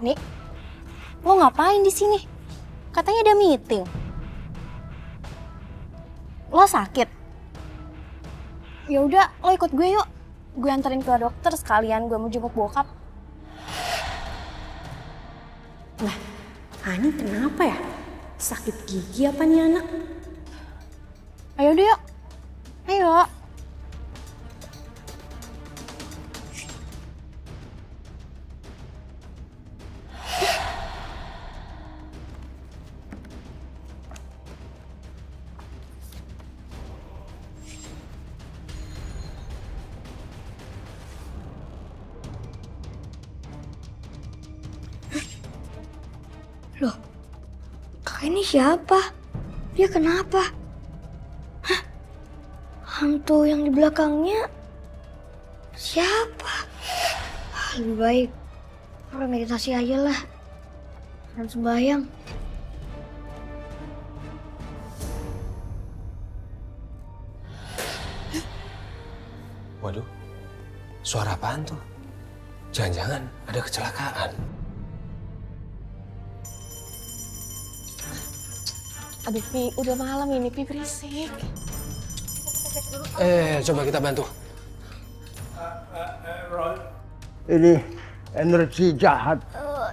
Nik, lo ngapain di sini? Katanya ada meeting. Lo sakit? Ya udah, lo ikut gue yuk. Gue anterin ke dokter sekalian gue mau jemput bokap. Lah, Hani kenapa ya? Sakit gigi apa nih anak? Ayo deh yuk. Ayo. Loh, kakak ini siapa? Dia kenapa? Hah? Hantu yang di belakangnya siapa? Lebih baik orang meditasi aja lah. Dan sembahyang. Waduh, suara apaan tuh? Jangan-jangan ada kecelakaan. Aduh Pi, udah malam ini Pi berisik. Coba kita bantu. Ini energi jahat.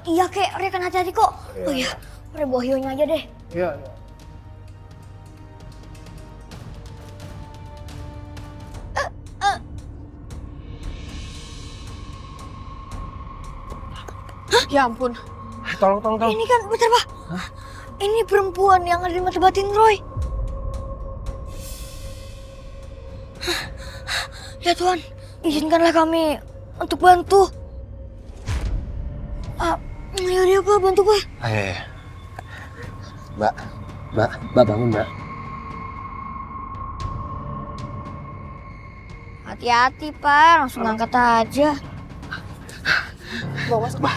Iya kek, Ria kan hati-hati kok. Oh iya, Ria bawa hionya aja deh. Ya, Ya ampun. tolong. Ini kan, bentar Pak. Ini perempuan yang ada di mata batin Roy. Ya Tuhan, izinkanlah kami untuk bantu. Ayo dia Pak, bantu Pak. Ayo. Mbak bangun Mbak. Hati-hati Pak, langsung angkat aja. Bawa masuk.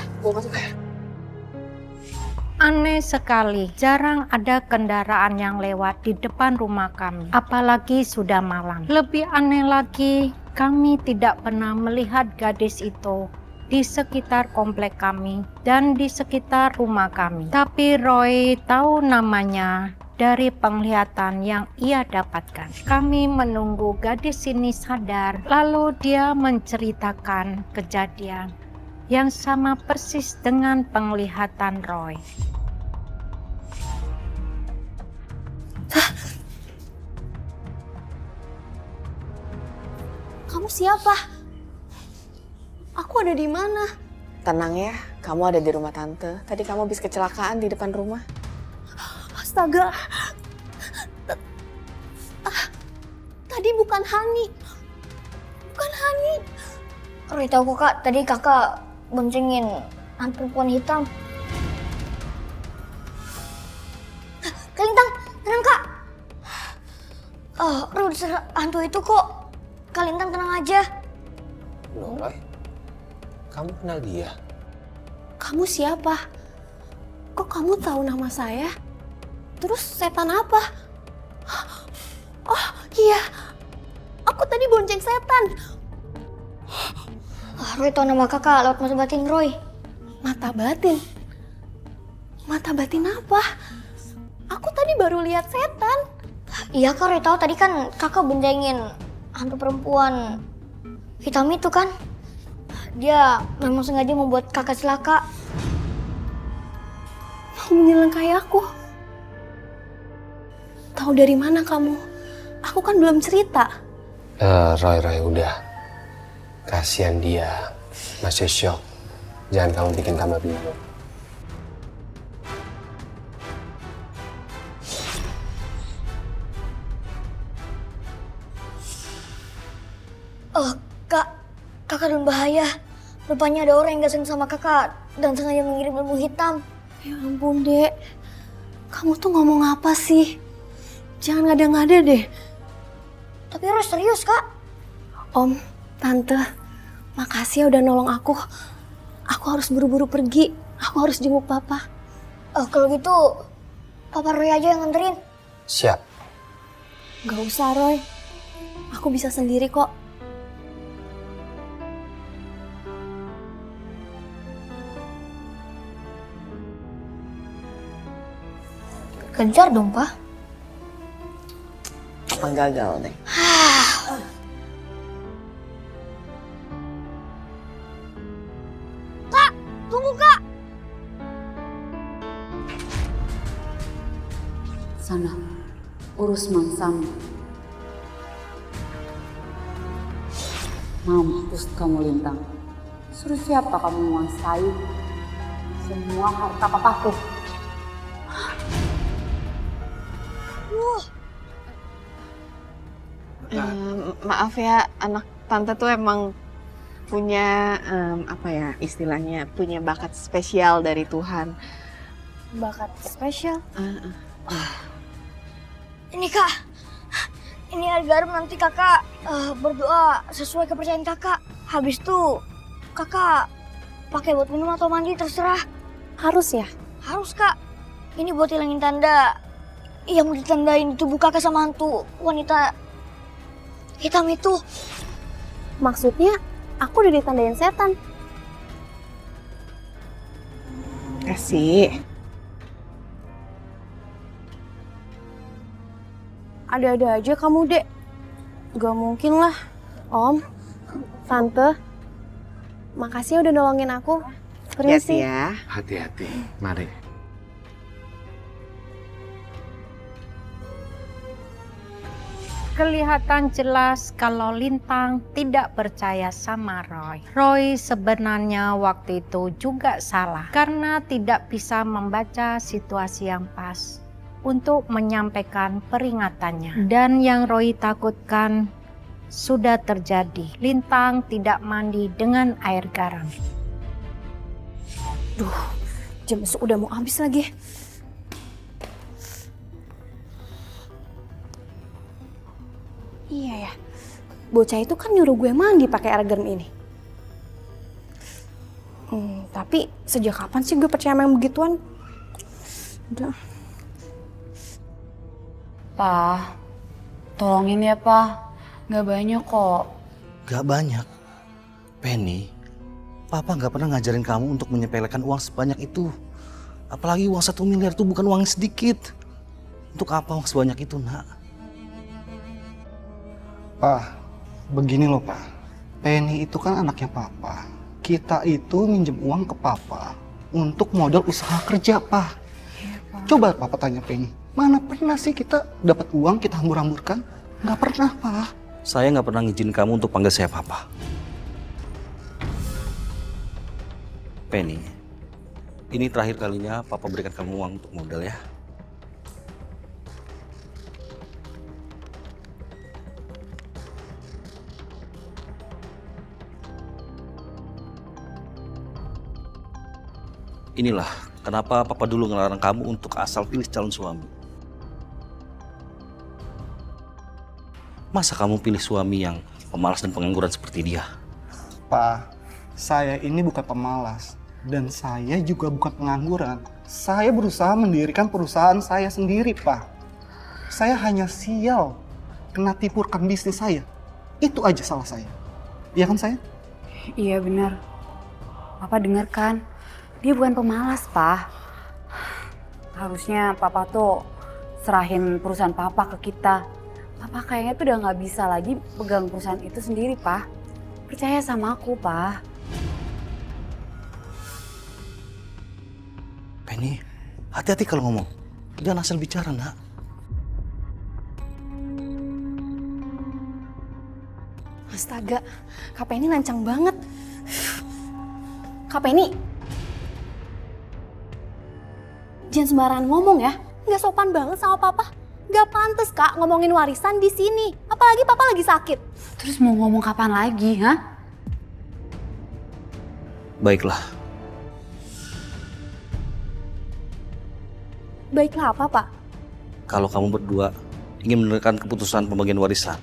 Aneh sekali, jarang ada kendaraan yang lewat di depan rumah kami, apalagi sudah malam. Lebih aneh lagi, kami tidak pernah melihat gadis itu di sekitar komplek kami dan di sekitar rumah kami. Tapi Roy tahu namanya dari penglihatan yang ia dapatkan. Kami menunggu gadis ini sadar, lalu dia menceritakan kejadian yang sama persis dengan penglihatan Roy. Kamu siapa? Aku ada di mana? Tenang ya, kamu ada di rumah tante. Tadi kamu habis kecelakaan di depan rumah. Astaga. Tadi bukan Hani. Bukan Hani. Roy tahu kok Kak, tadi kakak boncengin hantu perempuan hitam. Kak Lintang, tenang Kak. Roy udah hantu itu kok. Kak Lintang tenang aja. Loh, Roy, kamu kenal dia? Kamu siapa? Kok kamu tahu nama saya? Terus setan apa? Oh iya, aku tadi bonceng setan. Roy tahu nama kakak lewat mata batin Roy. Mata batin? Mata batin apa? Aku tadi baru lihat setan. Iya Kak, Roy tahu tadi kan kakak boncengin hantu perempuan hitam itu kan. Dia memang sengaja membuat kakak celaka. Mau menyelengkai aku? Tahu dari mana kamu? Aku kan belum cerita. Roy, udah. Kasihan dia, masih shock. Jangan kamu bikin tambah bingung. Kakak dalam bahaya. Rupanya ada orang yang gak sayang sama kakak dan sengaja mengirim ilmu hitam. Ya ampun, Dek. Kamu tuh ngomong apa sih? Jangan ngada-ngada deh. Tapi Roy serius Kak. Om, Tante, makasih ya udah nolong aku. Aku harus buru-buru pergi. Aku harus jenguk Papa. Kalau gitu, Papa Roy aja yang nganterin. Siap. Gak usah, Roy. Aku bisa sendiri kok. Kejar dong, Pak. Apa gagal deh? Kak, tunggu Kak. Sana, urus mangsamu. Mampus kamu Lintang. Suruh siapa kamu menguasai semua harta papaku? Maaf ya, anak tante tuh emang punya apa ya istilahnya, punya bakat spesial dari Tuhan. Bakat spesial. Ini Kak. Ini air garam, nanti Kakak berdoa sesuai kepercayaan Kakak. Habis itu Kakak pakai buat minum atau mandi terserah. Harus ya? Harus Kak. Ini buat hilangin tanda yang ditandain di tubuh Kakak sama hantu wanita hitam itu. Maksudnya aku udah ditandain setan. Kasih. Ada-ada aja kamu, Dek. Gak mungkin lah. Om, Tante, makasih ya udah nolongin aku. Hati-hati Permisi. ya. Hati-hati, mari. Kelihatan jelas kalau Lintang tidak percaya sama Roy. Roy sebenarnya waktu itu juga salah karena tidak bisa membaca situasi yang pas untuk menyampaikan peringatannya. Dan yang Roy takutkan sudah terjadi. Lintang tidak mandi dengan air garam. Jam udah mau habis lagi. Iya ya, bocah itu kan nyuruh gue mandi pakai air garam ini. Tapi sejak kapan sih gue percaya sama yang begituan? Udah. Pa, tolongin ya Pa. Gak banyak kok. Gak banyak. Penny, Papa gak pernah ngajarin kamu untuk menyepelekan uang sebanyak itu. Apalagi uang 1 miliar itu bukan uang sedikit. Untuk apa uang sebanyak itu, Nak? Pak, begini loh Pak. Penny itu kan anaknya Papa. Kita itu minjem uang ke Papa untuk modal usaha kerja, Pak. Coba Papa tanya Penny, mana pernah sih kita dapat uang kita hambur-hamburkan? Nggak pernah, Pak. Saya gak pernah ngizinin kamu untuk panggil saya Papa. Penny, ini terakhir kalinya Papa berikan kamu uang untuk modal ya. Inilah kenapa Papa dulu ngelarang kamu untuk asal pilih calon suami. Masa kamu pilih suami yang pemalas dan pengangguran seperti dia? Pak, saya ini bukan pemalas. Dan saya juga bukan pengangguran. Saya berusaha mendirikan perusahaan saya sendiri, Pak. Saya hanya sial kena tipu rekan bisnis saya. Itu aja salah saya. Iya kan saya? Iya benar. Papa dengar kan? Dia bukan pemalas, Pa. Harusnya Papa tuh serahin perusahaan Papa ke kita. Papa kayaknya tuh udah nggak bisa lagi pegang perusahaan itu sendiri, Pa. Percaya sama aku, Pa. Penny, hati-hati kalau ngomong. Jangan asal bicara, Nak. Astaga, Kak Penny lancang banget. Kak Penny, jangan sembarangan ngomong ya. Nggak sopan banget sama Papa. Nggak pantas Kak ngomongin warisan di sini. Apalagi Papa lagi sakit. Terus mau ngomong kapan lagi, ha? Baiklah, Baiklah apa, Pak? kalau kamu berdua ingin menerima keputusan pembagian warisan,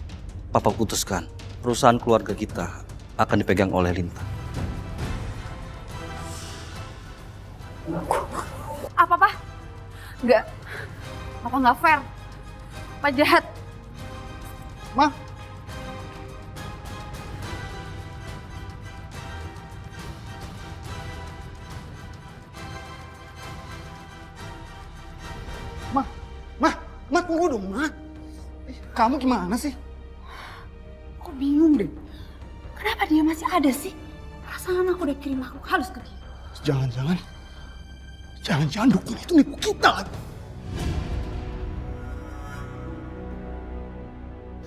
Papa putuskan perusahaan keluarga kita akan dipegang oleh Lintang. Apa, Pa? Nggak. Papa nggak fair. Pak jahat. Ma, tunggu dong, Ma. Kamu gimana sih? Kok bingung deh? Kenapa dia masih ada sih? Perasaan aku udah kirim makhluk halus ke dia. Jangan-jangan dukun itu nipu kita lagi.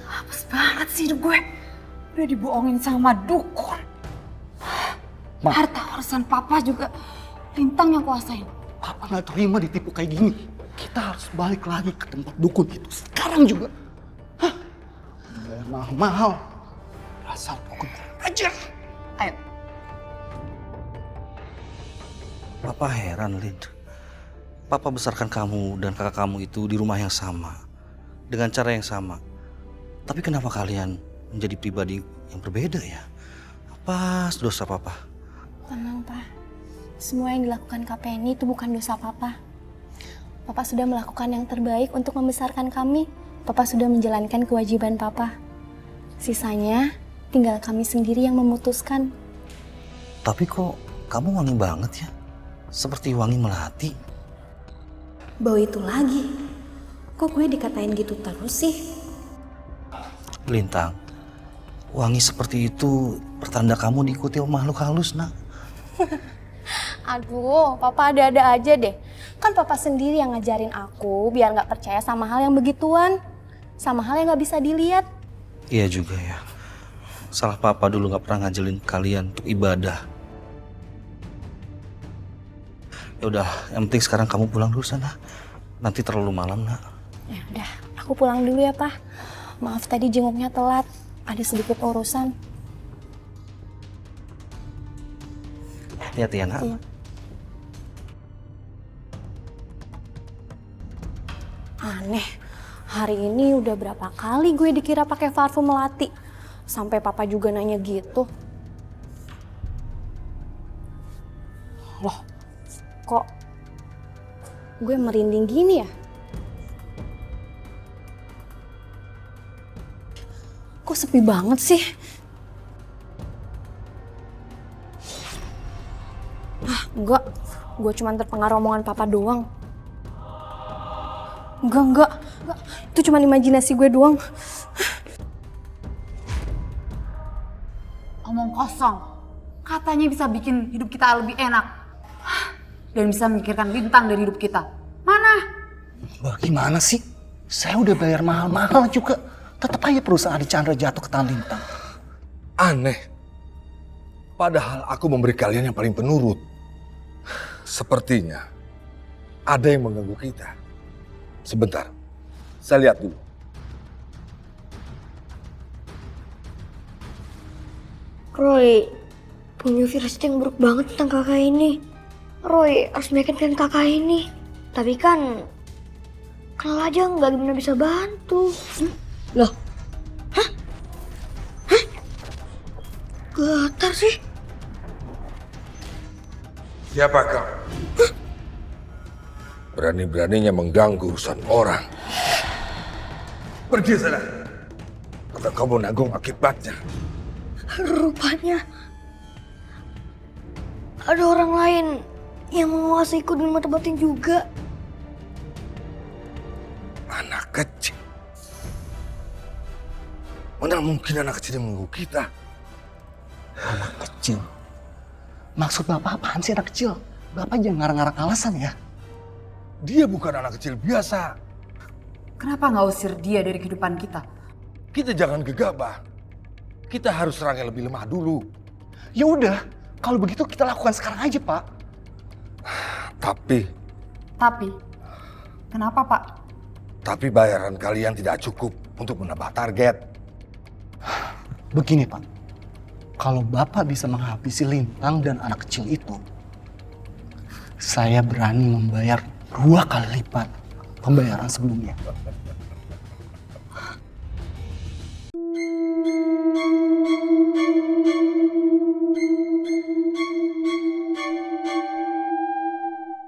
Apes banget sih hidup gue. Udah dibohongin sama dukun. Ma. Harta warisan papa juga Lintang yang kuasain. Papa nggak terima ditipu kayak gini. Kita harus balik lagi ke tempat dukun itu sekarang juga. Hah? Bayar mahal-mahal. Asal dukun aja. Ayo. Papa heran, Lin. Papa besarkan kamu dan kakak kamu itu di rumah yang sama, dengan cara yang sama. Tapi kenapa kalian menjadi pribadi yang berbeda ya? Apa dosa Papa? Tenang, Pak. Semua yang dilakukan Kak Penny itu bukan dosa Papa. Papa sudah melakukan yang terbaik untuk membesarkan kami. Papa sudah menjalankan kewajiban Papa. Sisanya tinggal kami sendiri yang memutuskan. Tapi kok kamu wangi banget ya? Seperti wangi melati. Bau itu lagi. Kok gue dikatain gitu terus sih? Lintang, wangi seperti itu pertanda kamu diikuti makhluk halus, Nak. Aduh, Papa ada-ada aja deh. Kan Papa sendiri yang ngajarin aku biar nggak percaya sama hal yang begituan. Sama hal yang nggak bisa dilihat. Iya juga ya. Salah Papa dulu nggak pernah ngajalin kalian untuk ibadah. Ya udah, yang penting sekarang kamu pulang dulu sana. Nanti terlalu malam, Nak. Ya udah, aku pulang dulu ya, Pak. Maaf tadi jenguknya telat. Ada sedikit urusan. Hati-hati ya, Nak. Iya. Aneh, hari ini udah berapa kali gue dikira pakai parfum melati. Sampai Papa juga nanya gitu. Loh, kok gue merinding gini ya? Kok sepi banget sih? Enggak, gue cuma terpengaruh omongan Papa doang. Enggak, itu cuma imajinasi gue doang. Omong kosong. Katanya bisa bikin hidup kita lebih enak. Dan bisa memikirkan Lintang dari hidup kita. Mana? Bagaimana sih? Saya udah bayar mahal-mahal juga. Tetap aja perusahaan di Chandra jatuh ke tangan Lintang. Aneh. Padahal aku memberi kalian yang paling penurut. Sepertinya ada yang mengganggu kita. Sebentar, saya lihat dulu. Roy punya firasat yang buruk banget tentang kakak ini. Roy harus meyakinkan kakak ini. Tapi kan kenal aja nggak gimana bisa bantu. Loh? Hah? Getar sih. Siapa kau? Berani-beraninya mengganggu urusan orang. Pergi sana. Atau kamu nanggung akibatnya. Rupanya ada orang lain yang menguasaiku di mata batin juga. Anak kecil. Mana mungkin anak kecil yang mengganggu kita? Anak kecil? Maksud Bapak apaan sih anak kecil? Bapak jangan ngarang-ngarang alasan ya. Dia bukan anak kecil biasa. Kenapa nggak usir dia dari kehidupan kita? Kita jangan gegabah. Kita harus serang yang lebih lemah dulu. Ya udah, kalau begitu kita lakukan sekarang aja, Pak. Tapi Kenapa, Pak? Tapi bayaran kalian tidak cukup untuk menambah target. Begini, Pak. Kalau Bapak bisa menghabisi Lintang dan anak kecil itu, saya berani membayar 2 kali lipat pembayaran sebelumnya.